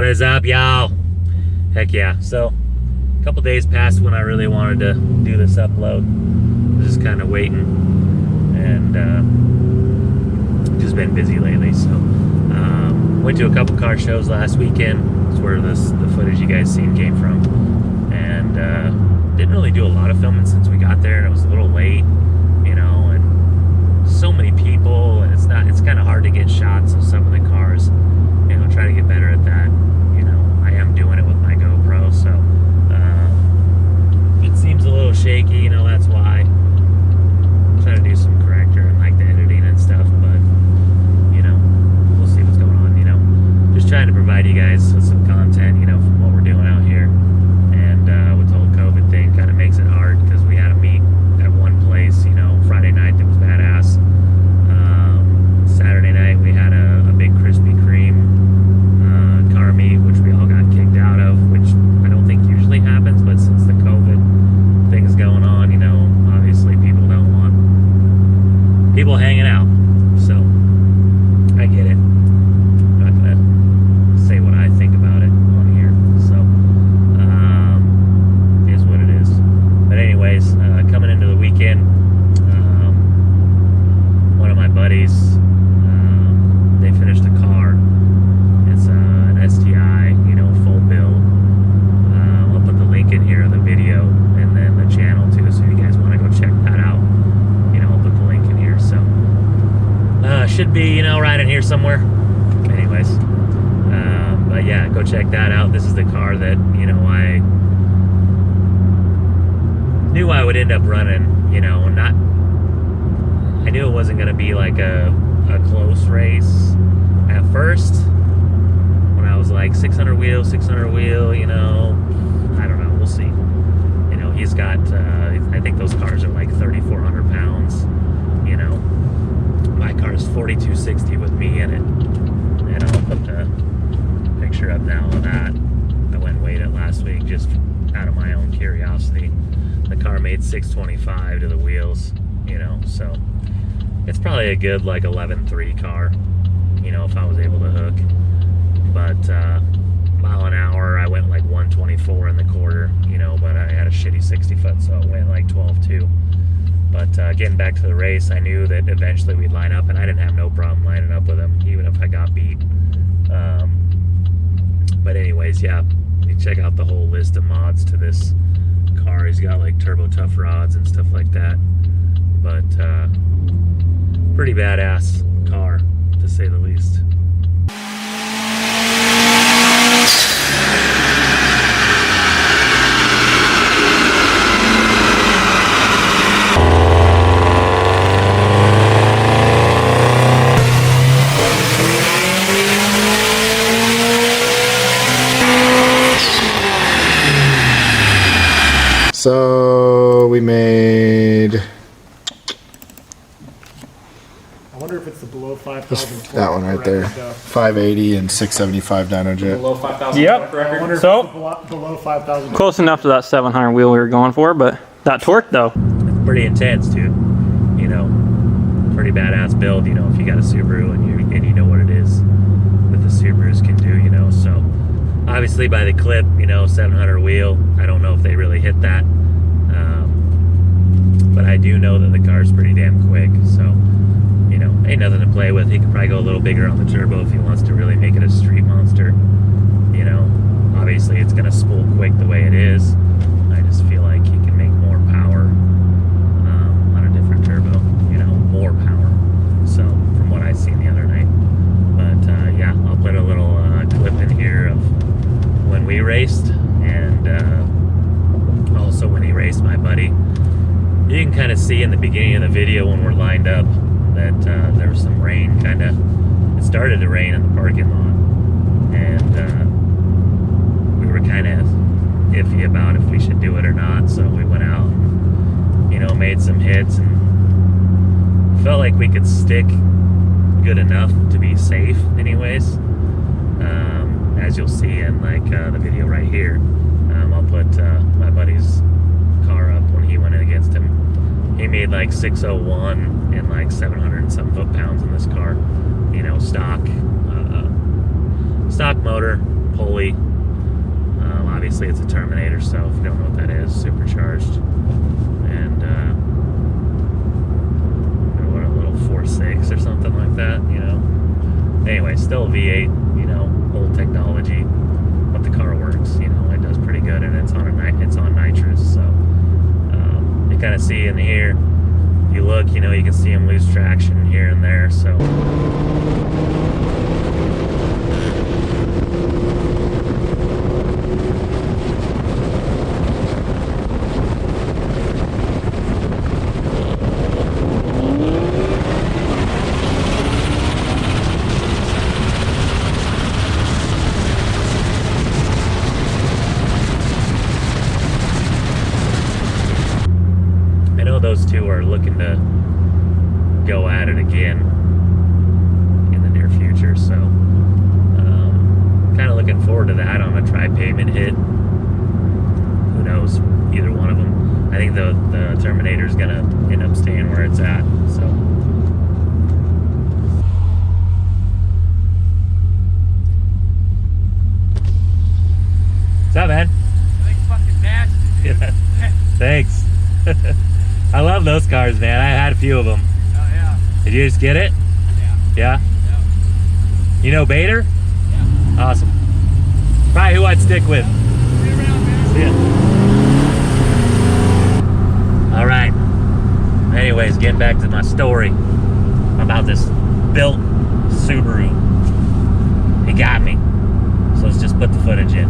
What is up, y'all? Heck yeah. So, a couple days passed when I really wanted to do this upload. Just kind of waiting, and just been busy lately. So, went to a couple car shows last weekend. That's where the footage you guys seen came from. And didn't really do a lot of filming since we got there, and it was a little late, you know, and so many people, and it's kind of hard to get shots of some of the cars. You know, try to get better at that. You know, I am doing it with my GoPro, so it seems a little shaky, you know, that's why. I'm trying to do some corrector and like the editing and stuff, but you know, we'll see what's going on, you know. Just trying to provide you guys with some content, you know, from what we're doing out here. And with the whole COVID thing, kind of makes it hard because we had to meet at one place, you know, Friday night that was badass. Saturday night we had a big Krispy Kreme car meet, which we all got kicked out of, which I don't think usually happens, but since the COVID thing's going on, you know, obviously people don't want people hanging out, so I get it. I'm not gonna say what I think about it on here, so it is what it is. But anyways, coming into the weekend, one of my buddies, they finished a car. It's an STI, you know, full build. I'll put the link in here of the video and then the channel too, so if you guys want to go check that out, you know, I'll put the link in here. So should be, you know, right in here somewhere. Anyways, but yeah, go check that out. This is the car that, you know, I knew I would end up running, you know. I knew it wasn't going to be like a close race at first. When I was like 600 wheel, you know, I don't know, we'll see. You know, he's got, I think those cars are like 3,400 pounds, you know. My car is 4,260 with me in it. And I'll put the picture up now of that. I went and weighed it last week just out of my own curiosity. The car made 625 to the wheels, you know, so it's probably a good like 11.3 car, you know, if I was able to hook. But mile an hour, I went like 124 in the quarter, you know, but I had a shitty 60 foot, so it went like 12.2. But getting back to the race, I knew that eventually we'd line up, and I didn't have no problem lining up with him, even if I got beat. But anyways, yeah, you check out the whole list of mods to this car. He's got like turbo tough rods and stuff like that. But pretty badass car, to say the least. So we made, I wonder if it's the below 5,000. that one right there, 580 and 675 dyno jet. Below 5,000. Yep. I wonder if So- it's the below 5,000. Close enough to that 700 wheel we were going for, but that torque though. It's pretty intense, dude. You know, pretty badass build, you know, if you got a Subaru and you know what it is that the Subarus can do, you know. So obviously by the clip, you know, 700 wheel, I don't know if they really hit that. But I do know that the car's pretty damn quick, so, you know, ain't nothing to play with. He could probably go a little bigger on the turbo if he wants to really make it a street monster. You know, obviously it's gonna spool quick the way it is. I just feel like he can make more power on a different turbo, you know, more power. So, from what I seen the other night. But yeah, I'll put a little clip in here of when we raced, and also when he raced my buddy. You can kind of see in the beginning of the video when we're lined up that there was some rain, it started to rain in the parking lot, and we were kind of iffy about if we should do it or not, so we went out and, you know, made some hits and felt like we could stick good enough to be safe anyways. As you'll see in like the video right here, I'll put my buddy's car up when he went in against him. He made like 601 and like 700 and some foot-pounds in this car, you know, stock motor, pulley, V8. Obviously, it's a Terminator, so if you don't know what that is, supercharged. And what, a little 4.6 or something like that, you know. Anyway, still a V8, you know, old technology, but the car works, you know, it does pretty good, and it's on nitrous, so you kind of see in here, if you look, you know, you can see them lose traction here and there, so. Those two are looking to go at it again in the near future, so kind of looking forward to that on a tri-pavement hit. Who knows, either one of them. I think the Terminator's gonna end up staying where it's at, so. What's up, man? Looks fucking nasty. Yeah. Thanks. I love those cars, man. I had a few of them. Oh, yeah. Did you just get it? Yeah. Yeah? Yeah. You know Bader? Yeah. Awesome. Probably who I'd stick with. See you around, man. See ya. All right. Anyways, getting back to my story about this built Subaru. He got me. So let's just put the footage in.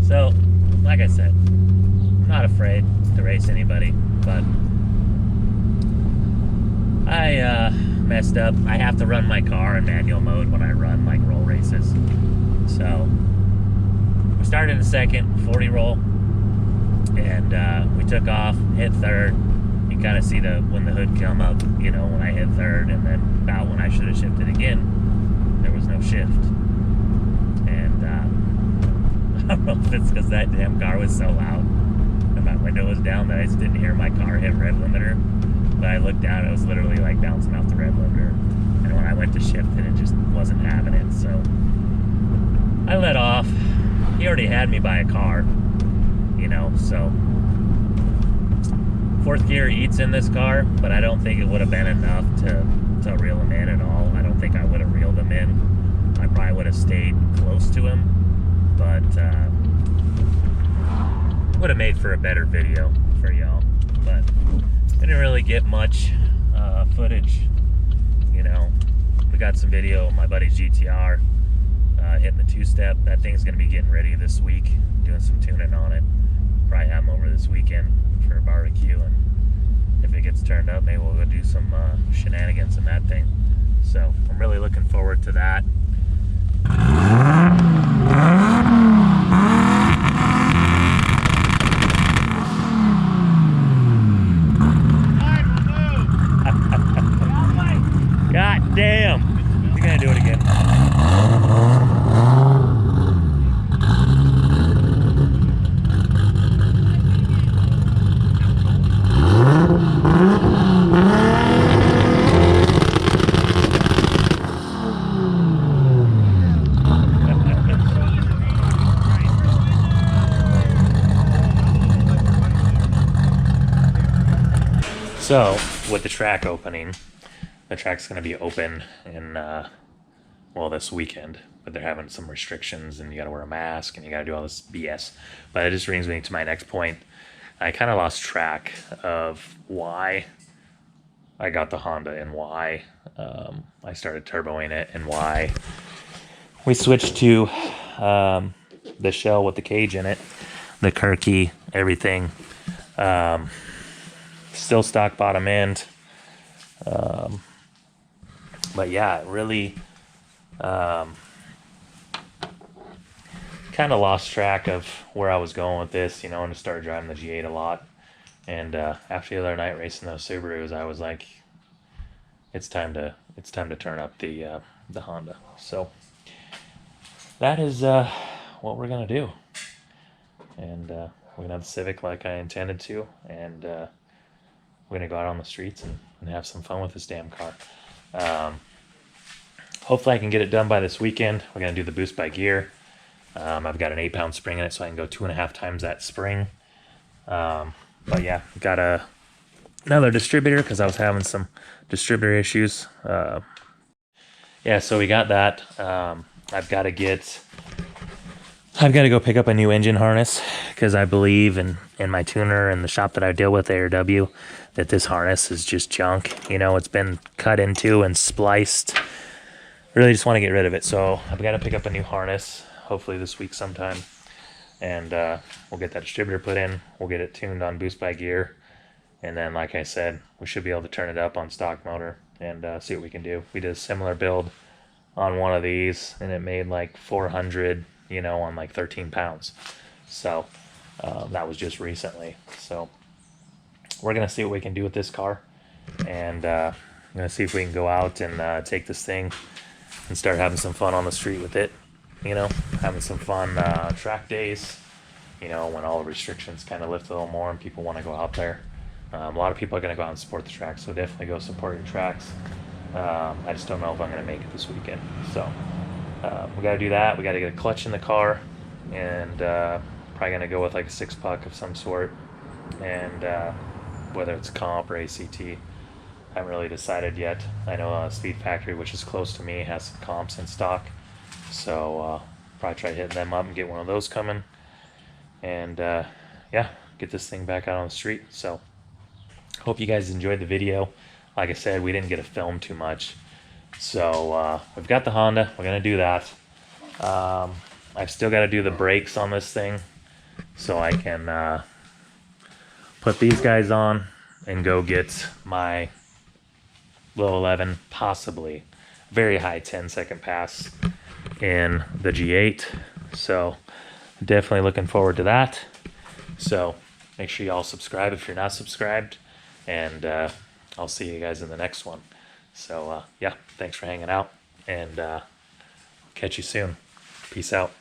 So, like I said, I'm not afraid to race anybody, but I messed up. I have to run my car in manual mode when I run like roll races. So, we started in the second, 40 roll, and we took off, hit third. You kind of see when the hood come up, you know, when I hit third, and then about when I should have shifted again, there was no shift. And I don't know if it's because that damn car was so loud and my window was down that I just didn't hear my car hit rev limiter. But I looked down, it was literally like bouncing off the rev limiter. And when I went to shift it, it just wasn't having it. So I let off. He already had me by a car, you know, so fourth gear eats in this car, but I don't think it would have been enough to reel him in at all. I don't think I would have reeled him in. I probably would have stayed close to him, but would have made for a better video for y'all. But didn't really get much footage, you know. We got some video of my buddy's GTR hitting the two-step. That thing's gonna be getting ready this week, doing some tuning on it. Probably have him over this weekend for a barbecue, and if it gets turned up, maybe we'll go do some shenanigans in that thing. So I'm really looking forward to that. God damn! You're gonna do it again. So with the track opening, the track's going to be open in well, this weekend, but they're having some restrictions and you got to wear a mask and you got to do all this BS. But it just brings me to my next point. I kind of lost track of why I got the Honda and why I started turboing it and why we switched to the shell with the cage in it, the Kirky, everything. Still stock bottom end. But yeah, it really kind of lost track of where I was going with this, and I started driving the G8 a lot. And after the other night racing those Subarus, I was like, it's time to turn up the Honda. So that is what we're gonna do, and we're gonna have the Civic like I intended to, and we're gonna go out on the streets and have some fun with this damn car. Hopefully I can get it done by this weekend. We're gonna do the boost by gear. I've got an 8-pound spring in it, so I can go 2.5 times that spring. But yeah, got another distributor because I was having some distributor issues. Yeah, so we got that. I've got to go pick up a new engine harness because I believe in my tuner and the shop that I deal with, ARW, that this harness is just junk. It's been cut into and spliced. Really just want to get rid of it. So I've got to pick up a new harness, hopefully this week sometime. And we'll get that distributor put in. We'll get it tuned on boost by gear. And then, like I said, we should be able to turn it up on stock motor and see what we can do. We did a similar build on one of these, and it made like 400, on like 13 pounds. So that was just recently. So we're going to see what we can do with this car. And I'm going to see if we can go out and take this thing and start having some fun on the street with it. Having some fun track days, when all the restrictions kind of lift a little more and people want to go out there. A lot of people are going to go out and support the tracks, so definitely go support your tracks. I just don't know if I'm going to make it this weekend. So we got to do that. We got to get a clutch in the car, and probably going to go with like a 6-puck of some sort, and whether it's comp or ACT. I haven't really decided yet. I know Speed Factory, which is close to me, has some comps in stock. So probably try hitting them up and get one of those coming. And yeah, get this thing back out on the street. So hope you guys enjoyed the video. Like I said, we didn't get to film too much. So we've got the Honda. We're going to do that. I've still got to do the brakes on this thing so I can put these guys on and go get my low 11, possibly very high 10-second pass in the G8. So definitely looking forward to that. So make sure you all subscribe if you're not subscribed, and I'll see you guys in the next one. So yeah, thanks for hanging out, and catch you soon. Peace out.